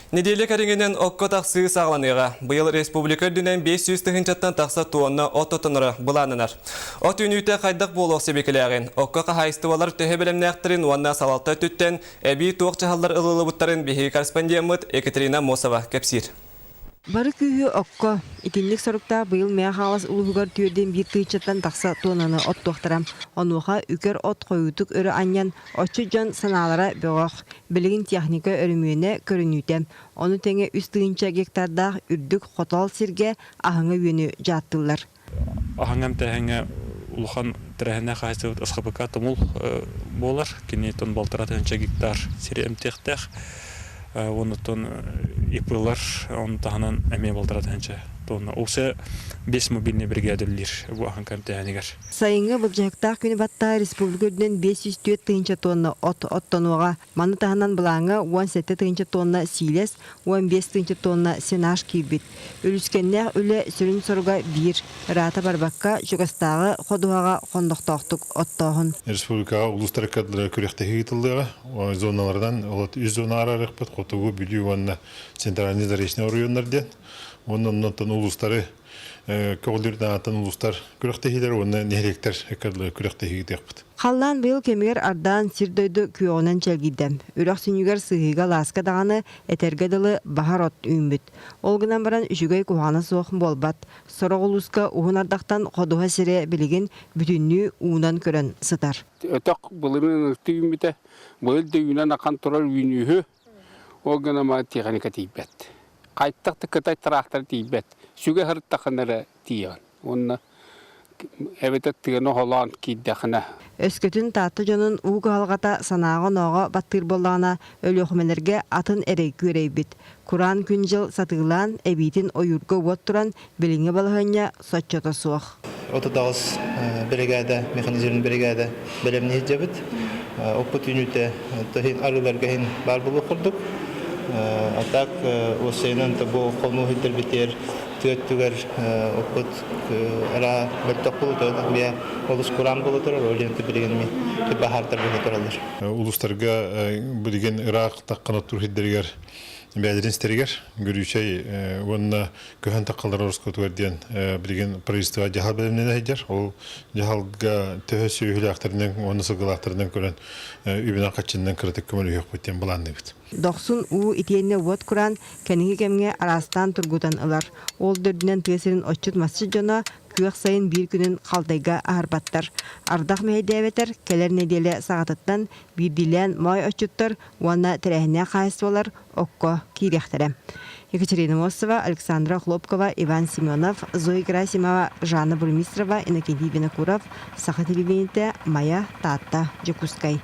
Неделе кәріңінен оққа тақсы сағыланыға. Бұйыл республика дүнен 500 тұхынчаттан тақса туонна от отыныры бұланынар. От үнүйті қайдақ болуқ себекілерін. Оққа қағайыстывалар төһе білімнәқтірін уанна салалта түттен әбей туық чахалар ылылы бұттарын бейхи корреспондент Екатерина Мосова кәпсир. Бары күйі оққа. Итинлік сұрықта бұйыл мәғалас ұлығығар түйерден бір түйчеттен тақса туонаны от тоқтырам. Онуға үкер от қойутық өрі аньян, отчы жон саналара бөғақ. Білігін техника өрімуіне көрінүйдем. Оны тәңе үст түйінчә гектардақ үрдік қотал сирге ағыңы өні жаттылар. Ағыңам тәңе улухан тәрәхіне қайсывыт ұсқапыка тұмыл болар. Кені тон балтыра тәңчә гектар сире әмтектәқ. Оны тон ипылар, оны тағынан әме балтыра тәңчә. Олсы 5 мобильный бригадалар bu аханкам тәңегер. Сайынғы бұлжақтақ күні батта республикаден 504 тыгынча тонна оттонуға. Маны тағынан бұлаңы 17 тыгынча тонна силес, 15 тыгынча тонна сенаж кейбіт. Өліскеннәқ үлі сүрін сұрға 1. Рата барбаққа жүгістағы қодуаға қондықтақтық оттағын. Республикаға ұлыстар кәділері көректегі етілдіға. Зоналардан үз зона арарық бәт, қотығы бүлі онына централизаречный районларден. Onun ulusları köylerden atan uluslar kürektehiler onu nehrектер kürektehi tekbit. Халлан быйыл кемер ардан сирдойду күйоғынан чәлгидем. Үрәк сүнігер сығыға ласка дағаны әтергеділі бағар от үймбіт. Олғынан баран үшігай куғаны соғын болбат. Сорық ұлысқа ұғын ардақтан қодуға сире білеген бүтінні уынан көрін сытар. Өтақ бұлырын үймбіті, бұйыл дөйінен ақан тұрар үйінүйі, олғына ма техника тейбет. Қайттақты кытай тұрақтар тейбет. Сүге ғырттақынары тейген. Оны әбеті тығыны қолан кейдіқіні. Өскөтін татты жонын уғы алғата санағын оға баттыр болағына өлі өқімелерге атын әрей көрейбіт. Құран күн жыл сатығылан әбейтін ойырғы от тұран біліңі балығыня сотчота суық. 39 бригада, механизированный бригада біліміне жабыт. Опыт үйніті тұхин арыларға бар болу құрдық. А так осенен табу қолну хиттер битер төттүгер опыт ара бертокул тода бия олус куран болу турар оленти билгенми бахартар болу туралар. Улустарга билген Ирак таккана турхиддергер бәдеринстергер görüşey онна көһән таккалар орскотверден билген правительство жахал белемнен хәҗәр ол жахалга төһәсү хүләхтәрнең оны сыгылахтардан көрән үбинә качыннан кыртык көмөлү юк битен буланды бит. Доқсын у итенне вот Құран кәнеге кемге арастан тургутан ылар. Ол дөрдінен тесерін отчыт массы жона күйек сайын бір күнін қалтайға арбаттар. Ардақ мәйдәветер кәлер неделе сағатыттан бір дилен май отчыттар уанна тәрәхіне қайсы болар оққа кейректері. Екатерина Мосова, Александра Хлопкова, Иван Семенов, Зоя Герасимова, Жанна Бурмистрова, Иннокентий Винокуров, Саха телевидениеде Майя Татта Жекускай.